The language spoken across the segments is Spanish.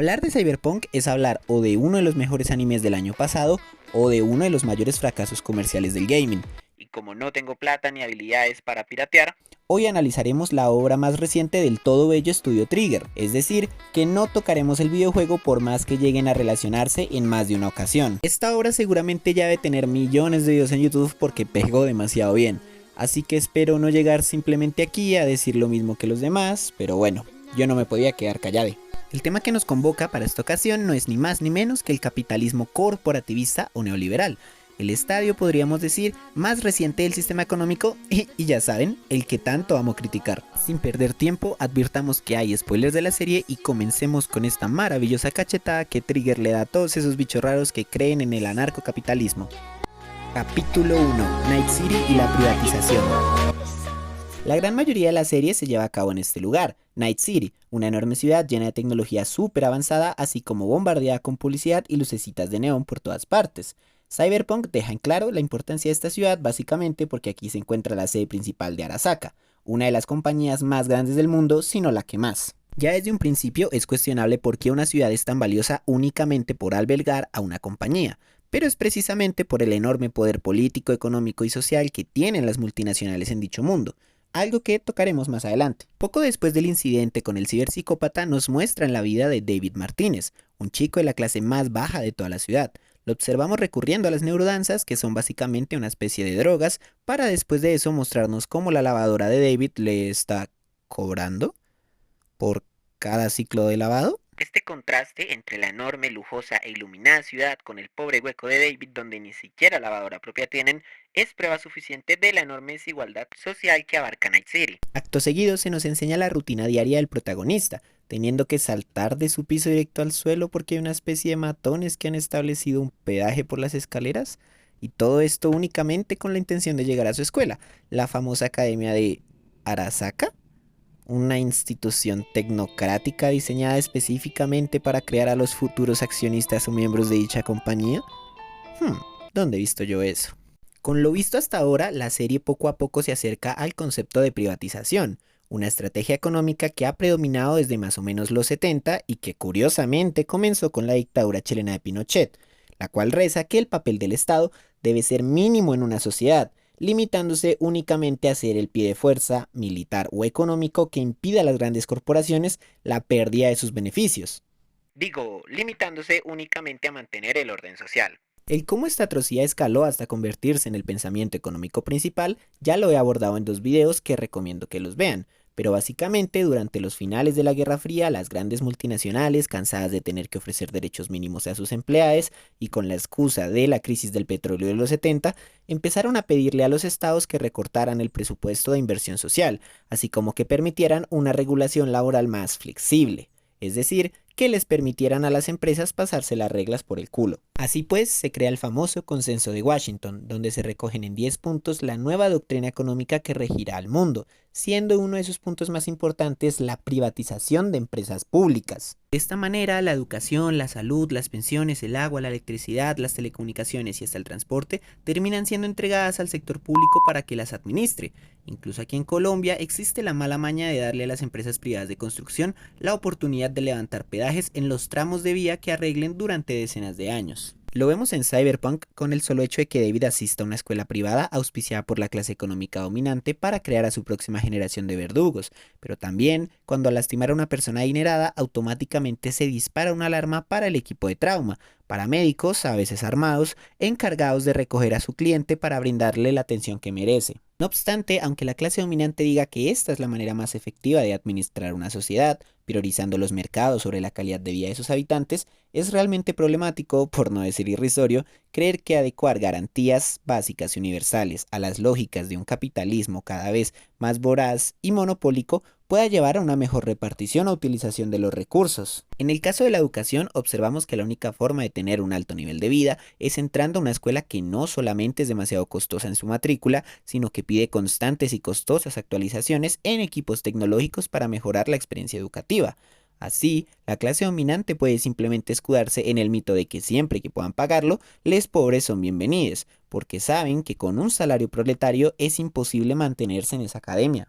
Hablar de Cyberpunk es hablar o de uno de los mejores animes del año pasado o de uno de los mayores fracasos comerciales del gaming. Y como no tengo plata ni habilidades para piratear, hoy analizaremos la obra más reciente del todo bello estudio Trigger, es decir, que no tocaremos el videojuego por más que lleguen a relacionarse en más de una ocasión. Esta obra seguramente ya debe tener millones de videos en YouTube porque pegó demasiado bien, así que espero no llegar simplemente aquí a decir lo mismo que los demás, pero bueno, yo no me podía quedar callado. El tema que nos convoca para esta ocasión no es ni más ni menos que el capitalismo corporativista o neoliberal, el estadio, podríamos decir, más reciente del sistema económico y ya saben, el que tanto amo criticar. Sin perder tiempo, advirtamos que hay spoilers de la serie y comencemos con esta maravillosa cachetada que Trigger le da a todos esos bichos raros que creen en el anarcocapitalismo. Capítulo 1. Night City y la privatización. La gran mayoría de la serie se lleva a cabo en este lugar, Night City, una enorme ciudad llena de tecnología súper avanzada, así como bombardeada con publicidad y lucecitas de neón por todas partes. Cyberpunk deja en claro la importancia de esta ciudad básicamente porque aquí se encuentra la sede principal de Arasaka, una de las compañías más grandes del mundo, si no la que más. Ya desde un principio es cuestionable por qué una ciudad es tan valiosa únicamente por albergar a una compañía, pero es precisamente por el enorme poder político, económico y social que tienen las multinacionales en dicho mundo. Algo que tocaremos más adelante. Poco después del incidente con el ciberpsicópata nos muestran la vida de David Martínez, un chico de la clase más baja de toda la ciudad. Lo observamos recurriendo a las neurodanzas, que son básicamente una especie de drogas, para después de eso mostrarnos cómo la lavadora de David le está cobrando por cada ciclo de lavado. Este contraste entre la enorme, lujosa e iluminada ciudad con el pobre hueco de David donde ni siquiera lavadora propia tienen, es prueba suficiente de la enorme desigualdad social que abarca Night City. Acto seguido se nos enseña la rutina diaria del protagonista, teniendo que saltar de su piso directo al suelo porque hay una especie de matones que han establecido un peaje por las escaleras, y todo esto únicamente con la intención de llegar a su escuela, la famosa academia de Arasaka, una institución tecnocrática diseñada específicamente para crear a los futuros accionistas o miembros de dicha compañía. ¿Dónde he visto yo eso? Con lo visto hasta ahora, la serie poco a poco se acerca al concepto de privatización, una estrategia económica que ha predominado desde más o menos los 70 y que curiosamente comenzó con la dictadura chilena de Pinochet, la cual reza que el papel del Estado debe ser mínimo en una sociedad, limitándose únicamente a ser el pie de fuerza militar o económico que impida a las grandes corporaciones la pérdida de sus beneficios. Digo, limitándose únicamente a mantener el orden social. El cómo esta atrocidad escaló hasta convertirse en el pensamiento económico principal ya lo he abordado en 2 videos que recomiendo que los vean, pero básicamente durante los finales de la Guerra Fría las grandes multinacionales, cansadas de tener que ofrecer derechos mínimos a sus empleados y con la excusa de la crisis del petróleo de los 70, empezaron a pedirle a los estados que recortaran el presupuesto de inversión social, así como que permitieran una regulación laboral más flexible, es decir, que les permitieran a las empresas pasarse las reglas por el culo. Así pues, se crea el famoso Consenso de Washington, donde se recogen en 10 puntos la nueva doctrina económica que regirá al mundo, siendo uno de sus puntos más importantes la privatización de empresas públicas. De esta manera, la educación, la salud, las pensiones, el agua, la electricidad, las telecomunicaciones y hasta el transporte terminan siendo entregadas al sector público para que las administre. Incluso aquí en Colombia existe la mala maña de darle a las empresas privadas de construcción la oportunidad de levantar pedajes en los tramos de vía que arreglen durante decenas de años. Lo vemos en Cyberpunk con el solo hecho de que David asista a una escuela privada auspiciada por la clase económica dominante para crear a su próxima generación de verdugos, pero también cuando al lastimar a una persona adinerada automáticamente se dispara una alarma para el equipo de trauma, paramédicos, a veces armados, encargados de recoger a su cliente para brindarle la atención que merece. No obstante, aunque la clase dominante diga que esta es la manera más efectiva de administrar una sociedad, priorizando los mercados sobre la calidad de vida de sus habitantes, es realmente problemático, por no decir irrisorio, creer que adecuar garantías básicas y universales a las lógicas de un capitalismo cada vez más voraz y monopólico pueda llevar a una mejor repartición o utilización de los recursos. En el caso de la educación, observamos que la única forma de tener un alto nivel de vida es entrando a una escuela que no solamente es demasiado costosa en su matrícula, sino que pide constantes y costosas actualizaciones en equipos tecnológicos para mejorar la experiencia educativa. Así, la clase dominante puede simplemente escudarse en el mito de que siempre que puedan pagarlo, les pobres son bienvenidos, porque saben que con un salario proletario es imposible mantenerse en esa academia.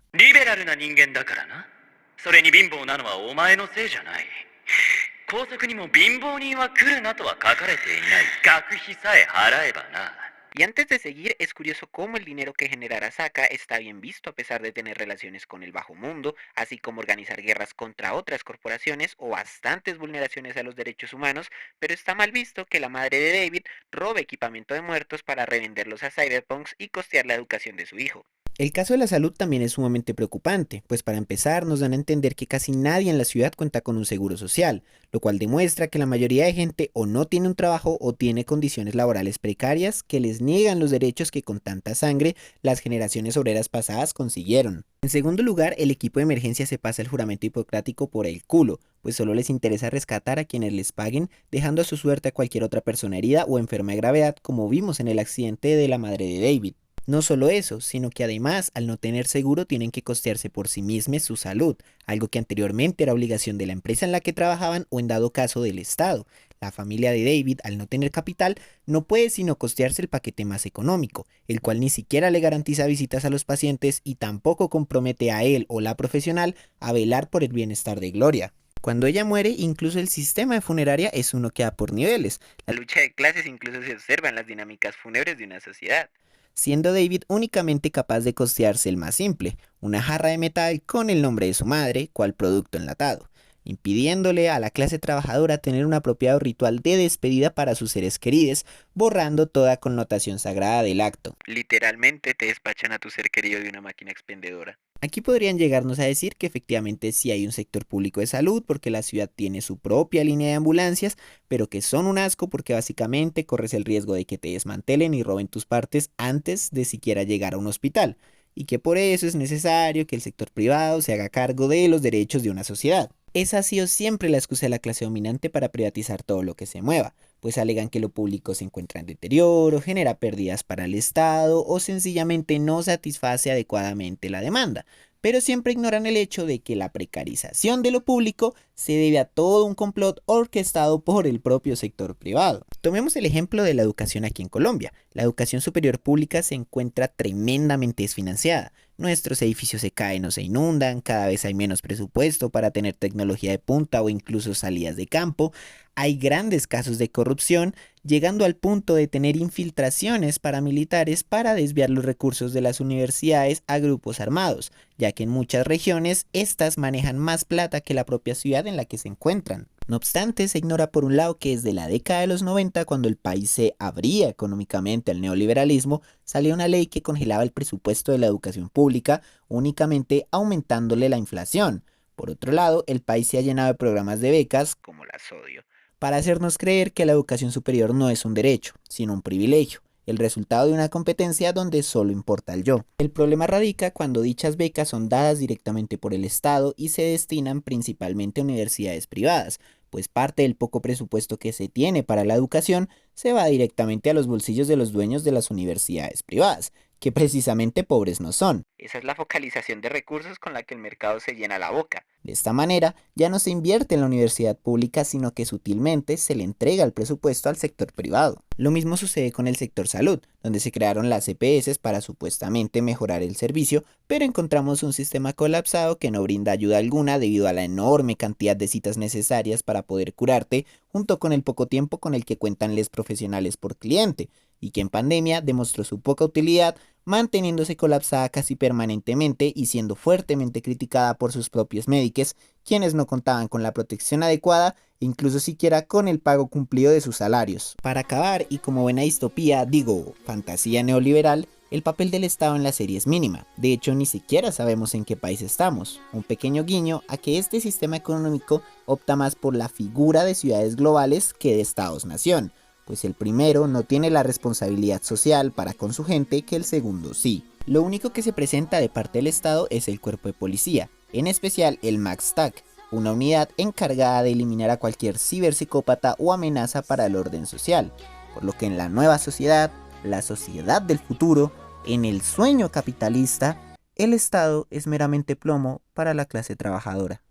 校則にも貧乏人は来るなとは書かれていない。学費さえ払えばな。Y antes de seguir, es curioso cómo el dinero que genera Arasaka está bien visto a pesar de tener relaciones con el bajo mundo, así como organizar guerras contra otras corporaciones o bastantes vulneraciones a los derechos humanos, pero está mal visto que la madre de David robe equipamiento de muertos para revenderlos a cyberpunks y costear la educación de su hijo. El caso de la salud también es sumamente preocupante, pues para empezar nos dan a entender que casi nadie en la ciudad cuenta con un seguro social, lo cual demuestra que la mayoría de gente o no tiene un trabajo o tiene condiciones laborales precarias que les niegan los derechos que con tanta sangre las generaciones obreras pasadas consiguieron. En segundo lugar, el equipo de emergencia se pasa el juramento hipocrático por el culo, pues solo les interesa rescatar a quienes les paguen, dejando a su suerte a cualquier otra persona herida o enferma de gravedad, como vimos en el accidente de la madre de David. No solo eso, sino que además, al no tener seguro, tienen que costearse por sí mismos su salud, algo que anteriormente era obligación de la empresa en la que trabajaban o en dado caso del Estado. La familia de David, al no tener capital, no puede sino costearse el paquete más económico, el cual ni siquiera le garantiza visitas a los pacientes y tampoco compromete a él o la profesional a velar por el bienestar de Gloria. Cuando ella muere, incluso el sistema de funeraria es uno que da por niveles. La lucha de clases incluso se observa en las dinámicas fúnebres de una sociedad, siendo David únicamente capaz de costearse el más simple, una jarra de metal con el nombre de su madre, cual producto enlatado, impidiéndole a la clase trabajadora tener un apropiado ritual de despedida para sus seres queridos, borrando toda connotación sagrada del acto. Literalmente te despachan a tu ser querido de una máquina expendedora. Aquí podrían llegarnos a decir que efectivamente sí hay un sector público de salud porque la ciudad tiene su propia línea de ambulancias, pero que son un asco porque básicamente corres el riesgo de que te desmantelen y roben tus partes antes de siquiera llegar a un hospital, y que por eso es necesario que el sector privado se haga cargo de los derechos de una sociedad. Esa ha sido siempre la excusa de la clase dominante para privatizar todo lo que se mueva, pues alegan que lo público se encuentra en deterioro, genera pérdidas para el Estado o sencillamente no satisface adecuadamente la demanda, pero siempre ignoran el hecho de que la precarización de lo público se debe a todo un complot orquestado por el propio sector privado. Tomemos el ejemplo de la educación aquí en Colombia. La educación superior pública se encuentra tremendamente desfinanciada. Nuestros edificios se caen o se inundan, cada vez hay menos presupuesto para tener tecnología de punta o incluso salidas de campo. Hay grandes casos de corrupción, llegando al punto de tener infiltraciones paramilitares para desviar los recursos de las universidades a grupos armados, ya que en muchas regiones estas manejan más plata que la propia ciudad en la que se encuentran. No obstante, se ignora por un lado que desde la década de los 90, cuando el país se abría económicamente al neoliberalismo, salió una ley que congelaba el presupuesto de la educación pública, únicamente aumentándole la inflación. Por otro lado, el país se ha llenado de programas de becas, como las odio, para hacernos creer que la educación superior no es un derecho, sino un privilegio, el resultado de una competencia donde solo importa el yo. El problema radica cuando dichas becas son dadas directamente por el Estado y se destinan principalmente a universidades privadas, pues parte del poco presupuesto que se tiene para la educación se va directamente a los bolsillos de los dueños de las universidades privadas, que precisamente pobres no son. Esa es la focalización de recursos con la que el mercado se llena la boca. De esta manera, ya no se invierte en la universidad pública, sino que sutilmente se le entrega el presupuesto al sector privado. Lo mismo sucede con el sector salud, donde se crearon las EPS para supuestamente mejorar el servicio, pero encontramos un sistema colapsado que no brinda ayuda alguna debido a la enorme cantidad de citas necesarias para poder curarte, junto con el poco tiempo con el que cuentan los profesionales por cliente, y que en pandemia demostró su poca utilidad, manteniéndose colapsada casi permanentemente y siendo fuertemente criticada por sus propios médicos, quienes no contaban con la protección adecuada e incluso siquiera con el pago cumplido de sus salarios. Para acabar, y como buena distopía, digo, fantasía neoliberal, el papel del Estado en la serie es mínima. De hecho, ni siquiera sabemos en qué país estamos. Un pequeño guiño a que este sistema económico opta más por la figura de ciudades globales que de estados-nación, pues el primero no tiene la responsabilidad social para con su gente que el segundo sí. Lo único que se presenta de parte del Estado es el cuerpo de policía, en especial el MaxTac, una unidad encargada de eliminar a cualquier ciberpsicópata o amenaza para el orden social, por lo que en la nueva sociedad, la sociedad del futuro, en el sueño capitalista, el Estado es meramente plomo para la clase trabajadora.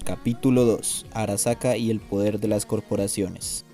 Capítulo 2. Arasaka y el poder de las corporaciones.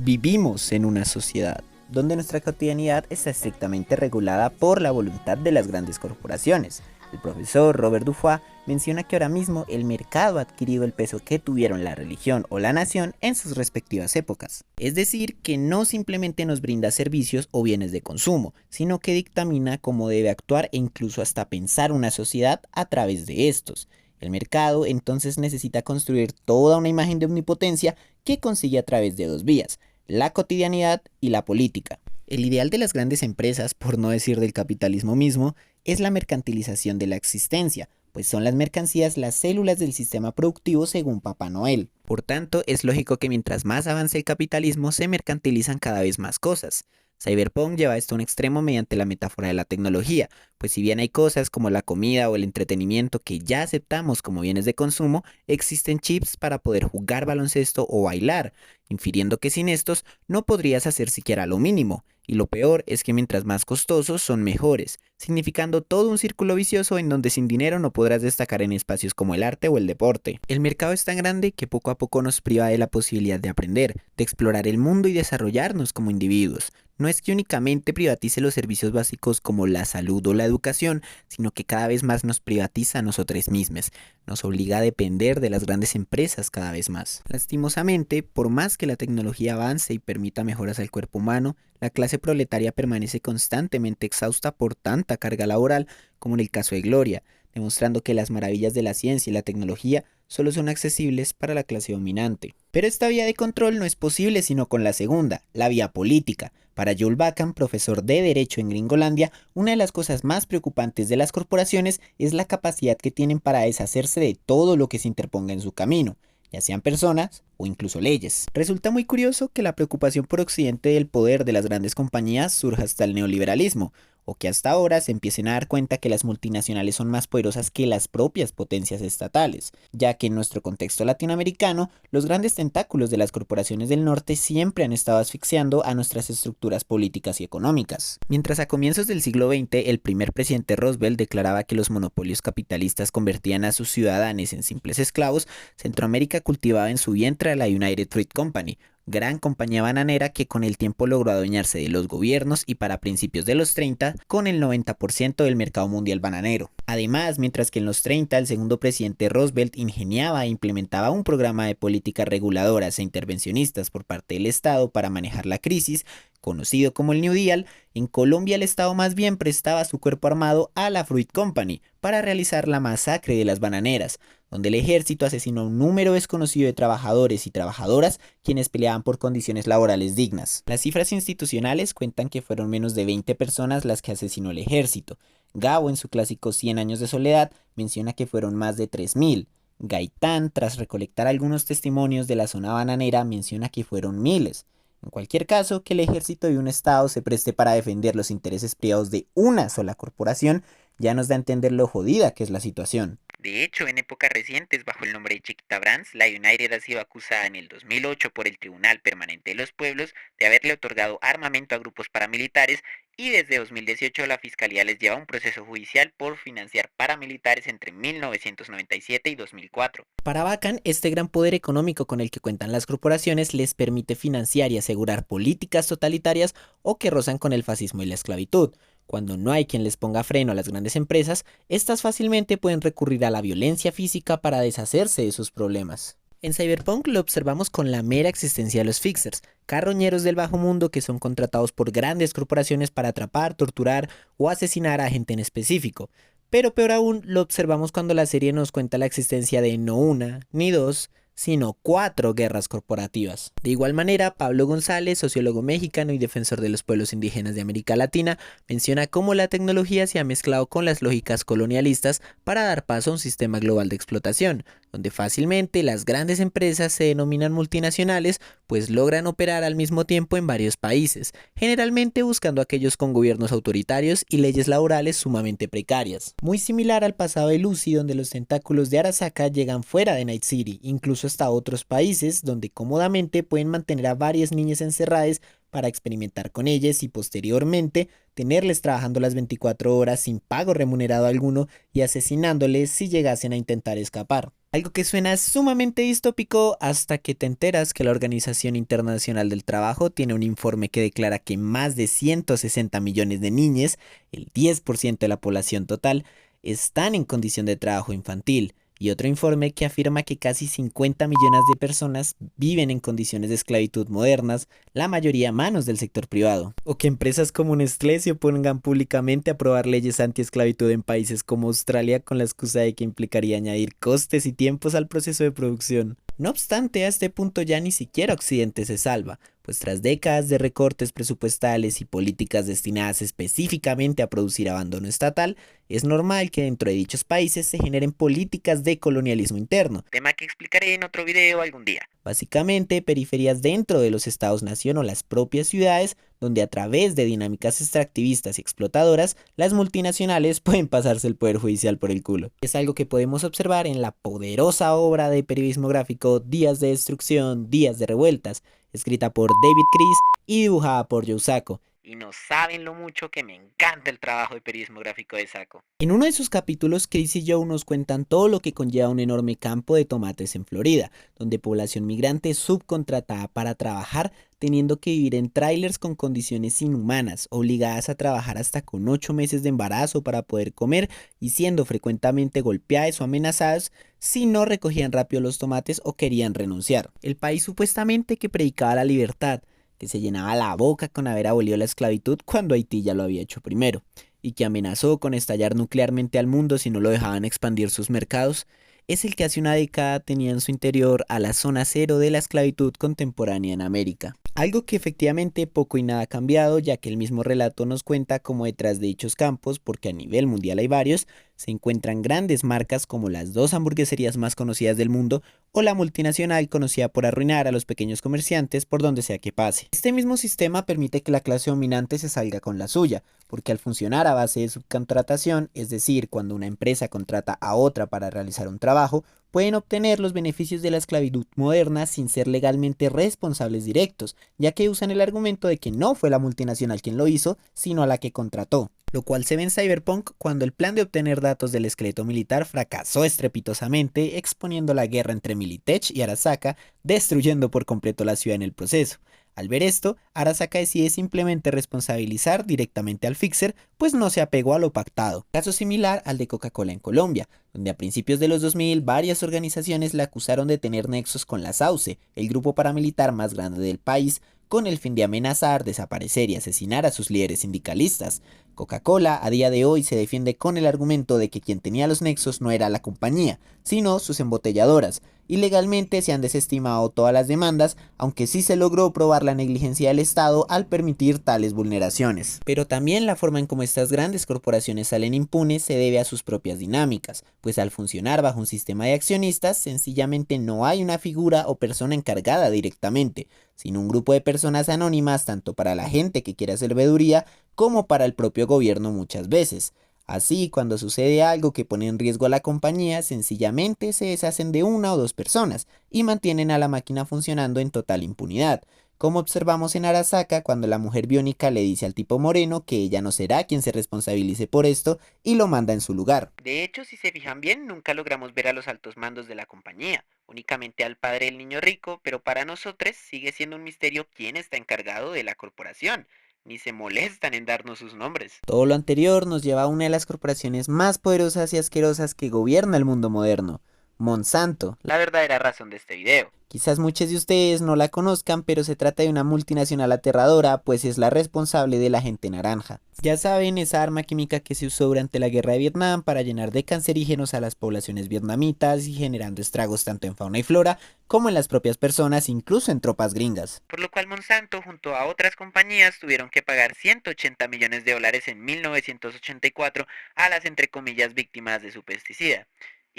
Vivimos en una sociedad donde nuestra cotidianidad está estrictamente regulada por la voluntad de las grandes corporaciones, El profesor Robert Dufoy menciona que ahora mismo el mercado ha adquirido el peso que tuvieron la religión o la nación en sus respectivas épocas. Es decir, que no simplemente nos brinda servicios o bienes de consumo, sino que dictamina cómo debe actuar e incluso hasta pensar una sociedad a través de estos. El mercado entonces necesita construir toda una imagen de omnipotencia que consigue a través de dos vías, la cotidianidad y la política. El ideal de las grandes empresas, por no decir del capitalismo mismo, es la mercantilización de la existencia, pues son las mercancías las células del sistema productivo según Papá Noel. Por tanto, es lógico que mientras más avance el capitalismo se mercantilizan cada vez más cosas. Cyberpunk lleva esto a un extremo mediante la metáfora de la tecnología, pues si bien hay cosas como la comida o el entretenimiento que ya aceptamos como bienes de consumo, existen chips para poder jugar baloncesto o bailar, infiriendo que sin estos no podrías hacer siquiera lo mínimo. Y lo peor es que mientras más costosos son mejores, significando todo un círculo vicioso en donde sin dinero no podrás destacar en espacios como el arte o el deporte. El mercado es tan grande que poco a poco nos priva de la posibilidad de aprender, de explorar el mundo y desarrollarnos como individuos. No es que únicamente privatice los servicios básicos como la salud o la educación, sino que cada vez más nos privatiza a nosotros mismos, nos obliga a depender de las grandes empresas cada vez más. Lastimosamente, por más que la tecnología avance y permita mejoras al cuerpo humano, la clase proletaria permanece constantemente exhausta por tanta carga laboral como en el caso de Gloria, demostrando que las maravillas de la ciencia y la tecnología solo son accesibles para la clase dominante. Pero esta vía de control no es posible sino con la segunda, la vía política. Para Joel Bachan, profesor de Derecho en Gringolandia, una de las cosas más preocupantes de las corporaciones es la capacidad que tienen para deshacerse de todo lo que se interponga en su camino, ya sean personas o incluso leyes. Resulta muy curioso que la preocupación por Occidente del poder de las grandes compañías surja hasta el neoliberalismo, o que hasta ahora se empiecen a dar cuenta que las multinacionales son más poderosas que las propias potencias estatales, ya que en nuestro contexto latinoamericano, los grandes tentáculos de las corporaciones del norte siempre han estado asfixiando a nuestras estructuras políticas y económicas. Mientras a comienzos del siglo XX, el primer presidente Roosevelt declaraba que los monopolios capitalistas convertían a sus ciudadanos en simples esclavos, Centroamérica cultivaba en su vientre a la United Fruit Company, gran compañía bananera que con el tiempo logró adueñarse de los gobiernos y para principios de los 30 con el 90% del mercado mundial bananero. Además, mientras que en los 30 el segundo presidente Roosevelt ingeniaba e implementaba un programa de políticas reguladoras e intervencionistas por parte del Estado para manejar la crisis, conocido como el New Deal, en Colombia el Estado más bien prestaba su cuerpo armado a la Fruit Company para realizar la masacre de las bananeras, donde el ejército asesinó a un número desconocido de trabajadores y trabajadoras quienes peleaban por condiciones laborales dignas. Las cifras institucionales cuentan que fueron menos de 20 personas las que asesinó el ejército. Gabo, en su clásico 100 años de soledad, menciona que fueron más de 3000. Gaitán, tras recolectar algunos testimonios de la zona bananera, menciona que fueron miles. En cualquier caso, que el ejército de un estado se preste para defender los intereses privados de una sola corporación ya nos da a entender lo jodida que es la situación. De hecho, en épocas recientes, bajo el nombre de Chiquita Brands, la United ha sido acusada en el 2008 por el Tribunal Permanente de los Pueblos de haberle otorgado armamento a grupos paramilitares y desde 2018 la Fiscalía les lleva un proceso judicial por financiar paramilitares entre 1997 y 2004. Para Bachan, este gran poder económico con el que cuentan las corporaciones les permite financiar y asegurar políticas totalitarias o que rozan con el fascismo y la esclavitud. Cuando no hay quien les ponga freno a las grandes empresas, estas fácilmente pueden recurrir a la violencia física para deshacerse de sus problemas. En Cyberpunk lo observamos con la mera existencia de los fixers, carroñeros del bajo mundo que son contratados por grandes corporaciones para atrapar, torturar o asesinar a gente en específico. Pero peor aún, lo observamos cuando la serie nos cuenta la existencia de no una, ni dos, sino 4 guerras corporativas. De igual manera, Pablo González, sociólogo mexicano y defensor de los pueblos indígenas de América Latina, menciona cómo la tecnología se ha mezclado con las lógicas colonialistas para dar paso a un sistema global de explotación, donde fácilmente las grandes empresas se denominan multinacionales, pues logran operar al mismo tiempo en varios países, generalmente buscando aquellos con gobiernos autoritarios y leyes laborales sumamente precarias. Muy similar al pasado de Lucy, donde los tentáculos de Arasaka llegan fuera de Night City, incluso hasta otros países, donde cómodamente pueden mantener a varias niñas encerradas para experimentar con ellas y posteriormente tenerles trabajando las 24 horas sin pago remunerado alguno y asesinándoles si llegasen a intentar escapar. Algo que suena sumamente distópico hasta que te enteras que la Organización Internacional del Trabajo tiene un informe que declara que más de 160 millones de niñas, el 10% de la población total, están en condición de trabajo infantil, y otro informe que afirma que casi 50 millones de personas viven en condiciones de esclavitud modernas, la mayoría a manos del sector privado. O que empresas como Nestlé se opongan públicamente a aprobar leyes anti-esclavitud en países como Australia con la excusa de que implicaría añadir costes y tiempos al proceso de producción. No obstante, a este punto ya ni siquiera Occidente se salva, pues tras décadas de recortes presupuestales y políticas destinadas específicamente a producir abandono estatal, es normal que dentro de dichos países se generen políticas de colonialismo interno. Tema que explicaré en otro video algún día. Básicamente, periferias dentro de los estados-nación o las propias ciudades, donde a través de dinámicas extractivistas y explotadoras, las multinacionales pueden pasarse el poder judicial por el culo. Es algo que podemos observar en la poderosa obra de periodismo gráfico Días de Destrucción, Días de Revueltas, escrita por David Chris y dibujada por Joe Sacco. Y no saben lo mucho que me encanta el trabajo de periodismo gráfico de Sacco. En uno de sus capítulos, Chris y Joe nos cuentan todo lo que conlleva un enorme campo de tomates en Florida, donde población migrante es subcontratada para trabajar, teniendo que vivir en trailers con condiciones inhumanas, obligadas a trabajar hasta con 8 meses de embarazo para poder comer y siendo frecuentemente golpeadas o amenazadas si no recogían rápido los tomates o querían renunciar. El país supuestamente que predicaba la libertad, que se llenaba la boca con haber abolido la esclavitud cuando Haití ya lo había hecho primero, y que amenazó con estallar nuclearmente al mundo si no lo dejaban expandir sus mercados, es el que hace una década tenía en su interior a la zona cero de la esclavitud contemporánea en América. Algo que efectivamente poco y nada ha cambiado, ya que el mismo relato nos cuenta cómo detrás de dichos campos, porque a nivel mundial hay varios, se encuentran grandes marcas como las 2 hamburgueserías más conocidas del mundo o la multinacional conocida por arruinar a los pequeños comerciantes por donde sea que pase. Este mismo sistema permite que la clase dominante se salga con la suya, porque al funcionar a base de subcontratación, es decir, cuando una empresa contrata a otra para realizar un trabajo, pueden obtener los beneficios de la esclavitud moderna sin ser legalmente responsables directos, ya que usan el argumento de que no fue la multinacional quien lo hizo, sino a la que contrató, lo cual se ve en Cyberpunk cuando el plan de obtener datos del esqueleto militar fracasó estrepitosamente, exponiendo la guerra entre Militech y Arasaka, destruyendo por completo la ciudad en el proceso. Al ver esto, Arasaka decide simplemente responsabilizar directamente al Fixer, pues no se apegó a lo pactado. Caso similar al de Coca-Cola en Colombia, donde a principios de los 2000 varias organizaciones la acusaron de tener nexos con la SAUCE, el grupo paramilitar más grande del país, con el fin de amenazar, desaparecer y asesinar a sus líderes sindicalistas. Coca-Cola a día de hoy se defiende con el argumento de que quien tenía los nexos no era la compañía, sino sus embotelladoras, y legalmente se han desestimado todas las demandas, aunque sí se logró probar la negligencia del Estado al permitir tales vulneraciones. Pero también la forma en cómo estas grandes corporaciones salen impunes se debe a sus propias dinámicas, pues al funcionar bajo un sistema de accionistas, sencillamente no hay una figura o persona encargada directamente, sino un grupo de personas anónimas tanto para la gente que quiere hacer veeduría como para el propio gobierno muchas veces. Así, cuando sucede algo que pone en riesgo a la compañía, sencillamente se deshacen de 1 o 2 personas y mantienen a la máquina funcionando en total impunidad, como observamos en Arasaka cuando la mujer biónica le dice al tipo moreno que ella no será quien se responsabilice por esto y lo manda en su lugar. De hecho, si se fijan bien, nunca logramos ver a los altos mandos de la compañía, únicamente al padre del niño rico, pero para nosotros sigue siendo un misterio quién está encargado de la corporación. Ni se molestan en darnos sus nombres. Todo lo anterior nos lleva a una de las corporaciones más poderosas y asquerosas que gobierna el mundo moderno, Monsanto, la verdadera razón de este video. Quizás muchos de ustedes no la conozcan, pero se trata de una multinacional aterradora, pues es la responsable de la agente naranja. Ya saben, esa arma química que se usó durante la guerra de Vietnam para llenar de cancerígenos a las poblaciones vietnamitas y generando estragos tanto en fauna y flora, como en las propias personas, incluso en tropas gringas. Por lo cual Monsanto junto a otras compañías tuvieron que pagar $180 millones en 1984 a las entre comillas víctimas de su pesticida.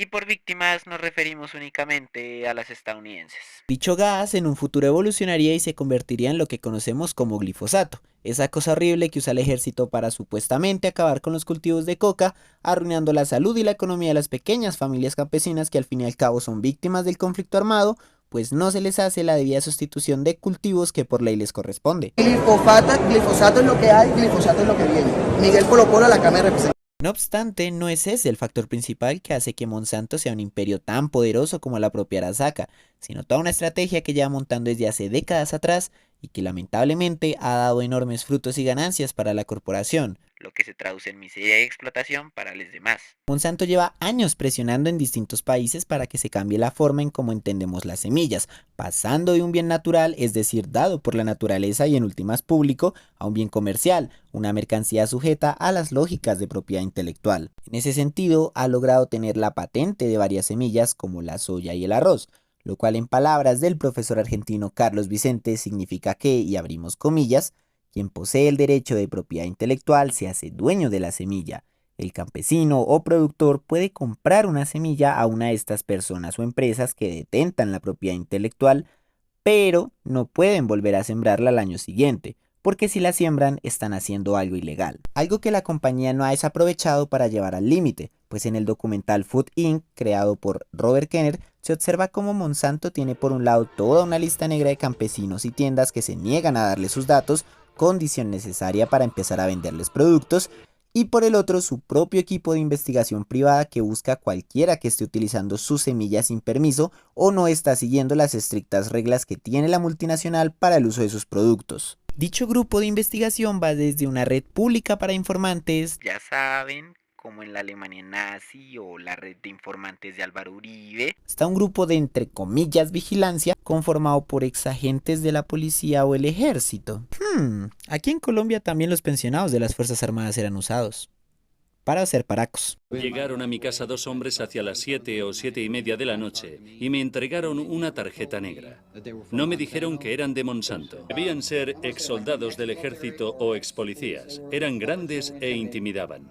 Y por víctimas nos referimos únicamente a las estadounidenses. Dicho gas en un futuro evolucionaría y se convertiría en lo que conocemos como glifosato, esa cosa horrible que usa el ejército para supuestamente acabar con los cultivos de coca, arruinando la salud y la economía de las pequeñas familias campesinas que al fin y al cabo son víctimas del conflicto armado, pues no se les hace la debida sustitución de cultivos que por ley les corresponde. Glifosato es lo que hay, glifosato es lo que viene. Miguel Polo Polo a la Cámara de Representantes. No obstante, no es ese el factor principal que hace que Monsanto sea un imperio tan poderoso como la propia Arasaka, sino toda una estrategia que lleva montando desde hace décadas atrás y que lamentablemente ha dado enormes frutos y ganancias para la corporación, lo que se traduce en miseria y explotación para los demás. Monsanto lleva años presionando en distintos países para que se cambie la forma en cómo entendemos las semillas, pasando de un bien natural, es decir, dado por la naturaleza y en últimas público, a un bien comercial, una mercancía sujeta a las lógicas de propiedad intelectual. En ese sentido, ha logrado tener la patente de varias semillas como la soya y el arroz, lo cual en palabras del profesor argentino Carlos Vicente significa que, y abrimos comillas, quien posee el derecho de propiedad intelectual se hace dueño de la semilla. El campesino o productor puede comprar una semilla a una de estas personas o empresas que detentan la propiedad intelectual, pero no pueden volver a sembrarla al año siguiente, porque si la siembran están haciendo algo ilegal. Algo que la compañía no ha desaprovechado para llevar al límite, pues en el documental Food Inc., creado por Robert Kenner, se observa cómo Monsanto tiene por un lado toda una lista negra de campesinos y tiendas que se niegan a darle sus datos, condición necesaria para empezar a venderles productos, y por el otro su propio equipo de investigación privada que busca a cualquiera que esté utilizando sus semillas sin permiso o no está siguiendo las estrictas reglas que tiene la multinacional para el uso de sus productos. Dicho grupo de investigación va desde una red pública para informantes, ya saben, como en la Alemania nazi o la red de informantes de Álvaro Uribe, hasta un grupo de entre comillas vigilancia conformado por exagentes de la policía o el ejército. Aquí en Colombia también los pensionados de las Fuerzas Armadas eran usados para hacer paracos. Llegaron a mi casa 2 hombres hacia las 7 o 7:30 de la noche y me entregaron una tarjeta negra. No me dijeron que eran de Monsanto. Debían ser exsoldados del ejército o expolicías. Eran grandes e intimidaban.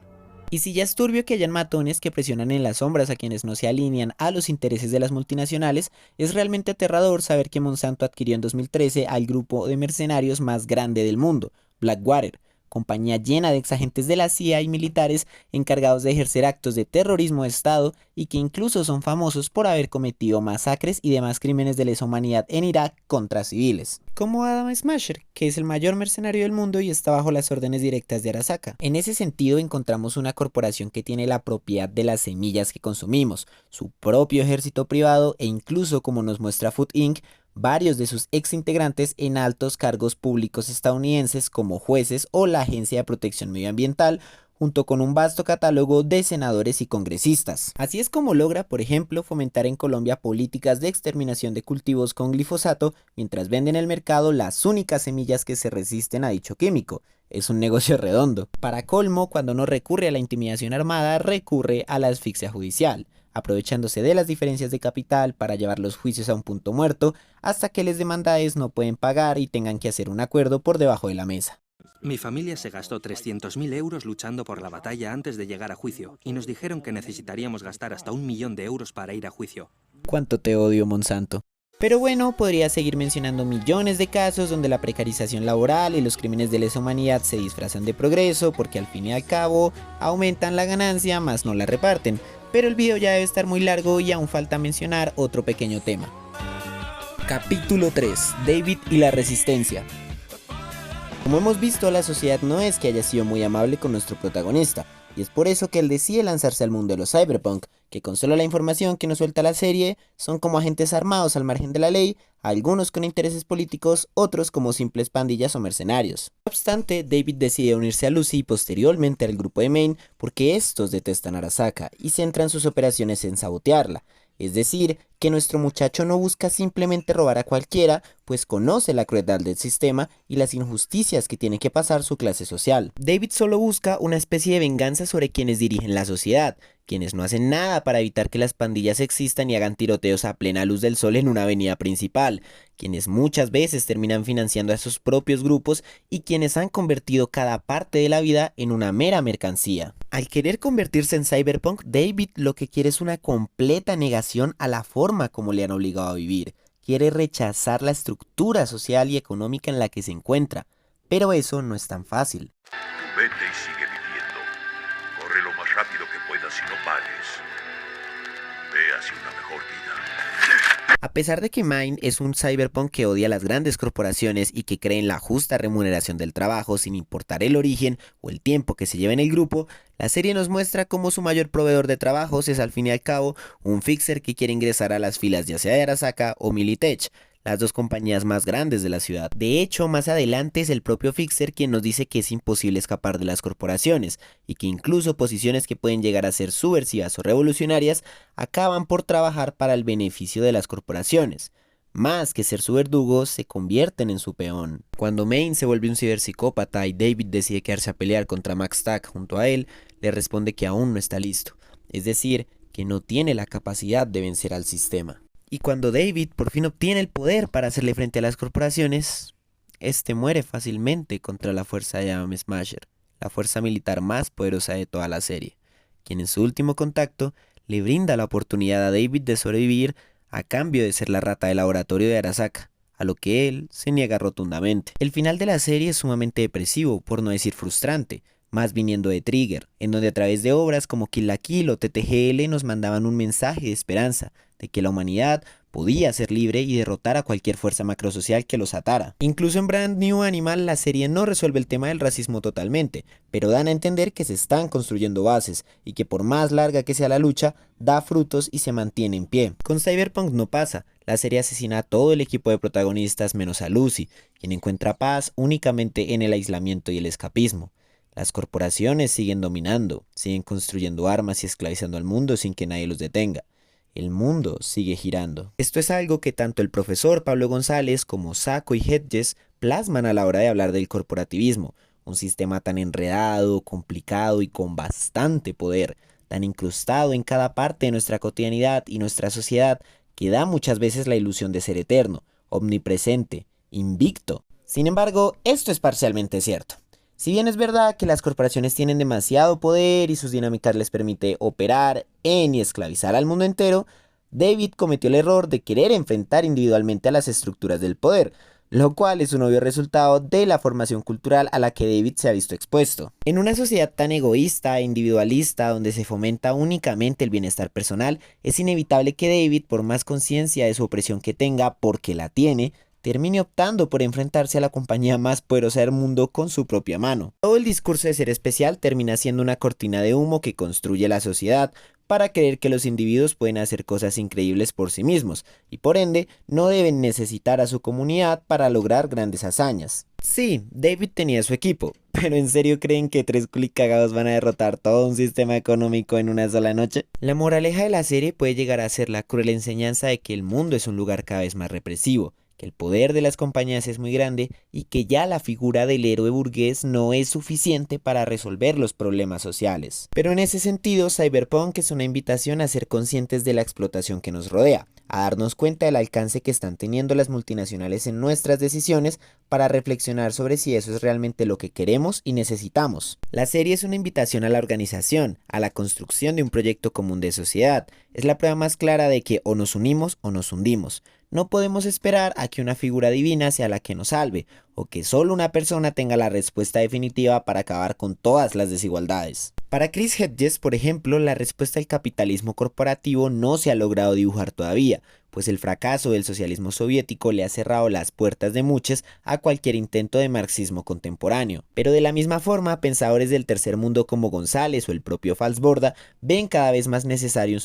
Y si ya es turbio que hayan matones que presionan en las sombras a quienes no se alinean a los intereses de las multinacionales, es realmente aterrador saber que Monsanto adquirió en 2013 al grupo de mercenarios más grande del mundo, Blackwater, compañía llena de exagentes de la CIA y militares encargados de ejercer actos de terrorismo de Estado y que incluso son famosos por haber cometido masacres y demás crímenes de lesa humanidad en Irak contra civiles. Como Adam Smasher, que es el mayor mercenario del mundo y está bajo las órdenes directas de Arasaka. En ese sentido encontramos una corporación que tiene la propiedad de las semillas que consumimos, su propio ejército privado e incluso, como nos muestra Food Inc., varios de sus ex integrantes en altos cargos públicos estadounidenses como jueces o la Agencia de Protección Medioambiental, junto con un vasto catálogo de senadores y congresistas. Así es como logra, por ejemplo, fomentar en Colombia políticas de exterminación de cultivos con glifosato, mientras vende en el mercado las únicas semillas que se resisten a dicho químico. Es un negocio redondo. Para colmo, cuando no recurre a la intimidación armada, recurre a la asfixia judicial, aprovechándose de las diferencias de capital para llevar los juicios a un punto muerto, hasta que les demandades no pueden pagar y tengan que hacer un acuerdo por debajo de la mesa. Mi familia se gastó 300.000 euros luchando por la batalla antes de llegar a juicio, y nos dijeron que necesitaríamos gastar hasta 1 millón de euros para ir a juicio. ¿Cuánto te odio, Monsanto? Pero bueno, podría seguir mencionando millones de casos donde la precarización laboral y los crímenes de lesa humanidad se disfrazan de progreso porque al fin y al cabo aumentan la ganancia más no la reparten. Pero el video ya debe estar muy largo y aún falta mencionar otro pequeño tema. Capítulo 3. David y la resistencia. Como hemos visto, la sociedad no es que haya sido muy amable con nuestro protagonista, y es por eso que él decide lanzarse al mundo de los cyberpunk, que con solo la información que nos suelta la serie, son como agentes armados al margen de la ley, algunos con intereses políticos, otros como simples pandillas o mercenarios. No obstante, David decide unirse a Lucy y posteriormente al grupo de Maine porque estos detestan a Arasaka y centran sus operaciones en sabotearla. Es decir, que nuestro muchacho no busca simplemente robar a cualquiera, pues conoce la crueldad del sistema y las injusticias que tiene que pasar su clase social. David solo busca una especie de venganza sobre quienes dirigen la sociedad, quienes no hacen nada para evitar que las pandillas existan y hagan tiroteos a plena luz del sol en una avenida principal, quienes muchas veces terminan financiando a sus propios grupos y quienes han convertido cada parte de la vida en una mera mercancía. Al querer convertirse en cyberpunk, David lo que quiere es una completa negación a la forma como le han obligado a vivir. Quiere rechazar la estructura social y económica en la que se encuentra, pero eso no es tan fácil. Tú vete y sigue viviendo. Corre lo más rápido que puedas y no pares. Ve hacia una mejor vida. A pesar de que Maine es un cyberpunk que odia las grandes corporaciones y que cree en la justa remuneración del trabajo sin importar el origen o el tiempo que se lleve en el grupo, la serie nos muestra cómo su mayor proveedor de trabajos es al fin y al cabo un fixer que quiere ingresar a las filas ya sea de Arasaka o Militech, las dos compañías más grandes de la ciudad. De hecho, más adelante es el propio Fixer quien nos dice que es imposible escapar de las corporaciones y que incluso posiciones que pueden llegar a ser subversivas o revolucionarias acaban por trabajar para el beneficio de las corporaciones. Más que ser su verdugo, se convierten en su peón. Cuando Maine se vuelve un ciberpsicópata y David decide quedarse a pelear contra Max Tack junto a él, le responde que aún no está listo, es decir, que no tiene la capacidad de vencer al sistema. Y cuando David por fin obtiene el poder para hacerle frente a las corporaciones, este muere fácilmente contra la fuerza de Atom Smasher, la fuerza militar más poderosa de toda la serie, quien en su último contacto le brinda la oportunidad a David de sobrevivir a cambio de ser la rata de laboratorio de Arasaka, a lo que él se niega rotundamente. El final de la serie es sumamente depresivo, por no decir frustrante, más viniendo de Trigger, en donde a través de obras como Kill la Kill o TTGL nos mandaban un mensaje de esperanza, de que la humanidad podía ser libre y derrotar a cualquier fuerza macrosocial que los atara. Incluso en Brand New Animal la serie no resuelve el tema del racismo totalmente, pero dan a entender que se están construyendo bases y que por más larga que sea la lucha, da frutos y se mantiene en pie. Con Cyberpunk no pasa, la serie asesina a todo el equipo de protagonistas menos a Lucy, quien encuentra paz únicamente en el aislamiento y el escapismo. Las corporaciones siguen dominando, siguen construyendo armas y esclavizando al mundo sin que nadie los detenga. El mundo sigue girando. Esto es algo que tanto el profesor Pablo González como Sacco y Hedges plasman a la hora de hablar del corporativismo, un sistema tan enredado, complicado y con bastante poder, tan incrustado en cada parte de nuestra cotidianidad y nuestra sociedad, que da muchas veces la ilusión de ser eterno, omnipresente, invicto. Sin embargo, esto es parcialmente cierto. Si bien es verdad que las corporaciones tienen demasiado poder y sus dinámicas les permite operar en y esclavizar al mundo entero, David cometió el error de querer enfrentar individualmente a las estructuras del poder, lo cual es un obvio resultado de la formación cultural a la que David se ha visto expuesto. En una sociedad tan egoísta e individualista donde se fomenta únicamente el bienestar personal, es inevitable que David, por más conciencia de su opresión que tenga, porque la tiene, termine optando por enfrentarse a la compañía más poderosa del mundo con su propia mano. Todo el discurso de ser especial termina siendo una cortina de humo que construye la sociedad para creer que los individuos pueden hacer cosas increíbles por sí mismos y por ende no deben necesitar a su comunidad para lograr grandes hazañas. Sí, David tenía su equipo, pero ¿en serio creen que 3 culicagados van a derrotar todo un sistema económico en una sola noche? La moraleja de la serie puede llegar a ser la cruel enseñanza de que el mundo es un lugar cada vez más represivo, que el poder de las compañías es muy grande y que ya la figura del héroe burgués no es suficiente para resolver los problemas sociales. Pero en ese sentido, Cyberpunk es una invitación a ser conscientes de la explotación que nos rodea, a darnos cuenta del alcance que están teniendo las multinacionales en nuestras decisiones para reflexionar sobre si eso es realmente lo que queremos y necesitamos. La serie es una invitación a la organización, a la construcción de un proyecto común de sociedad. Es la prueba más clara de que o nos unimos o nos hundimos. No podemos esperar a que una figura divina sea la que nos salve, o que solo una persona tenga la respuesta definitiva para acabar con todas las desigualdades. Para Chris Hedges, por ejemplo, la respuesta al capitalismo corporativo no se ha logrado dibujar todavía, pues el fracaso del socialismo soviético le ha cerrado las puertas de muchos a cualquier intento de marxismo contemporáneo. Pero de la misma forma, pensadores del tercer mundo como González o el propio Falsborda ven cada vez más necesario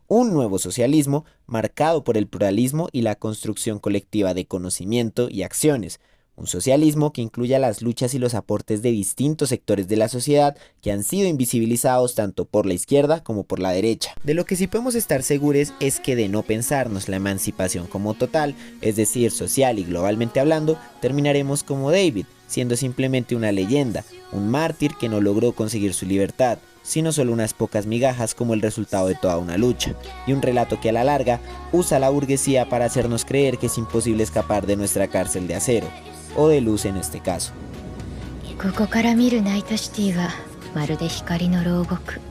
un nuevo socialismo marcado por el pluralismo y la construcción colectiva de conocimiento y acciones. Un socialismo que incluya las luchas y los aportes de distintos sectores de la sociedad que han sido invisibilizados tanto por la izquierda como por la derecha. De lo que sí podemos estar seguros es que de no pensarnos la emancipación como total, es decir, social y globalmente hablando, terminaremos como David, siendo simplemente una leyenda, un mártir que no logró conseguir su libertad, sino solo unas pocas migajas como el resultado de toda una lucha, y un relato que a la larga usa la burguesía para hacernos creer que es imposible escapar de nuestra cárcel de acero, o de luz en este caso. ここから見るナイトシティはまるで光の牢獄。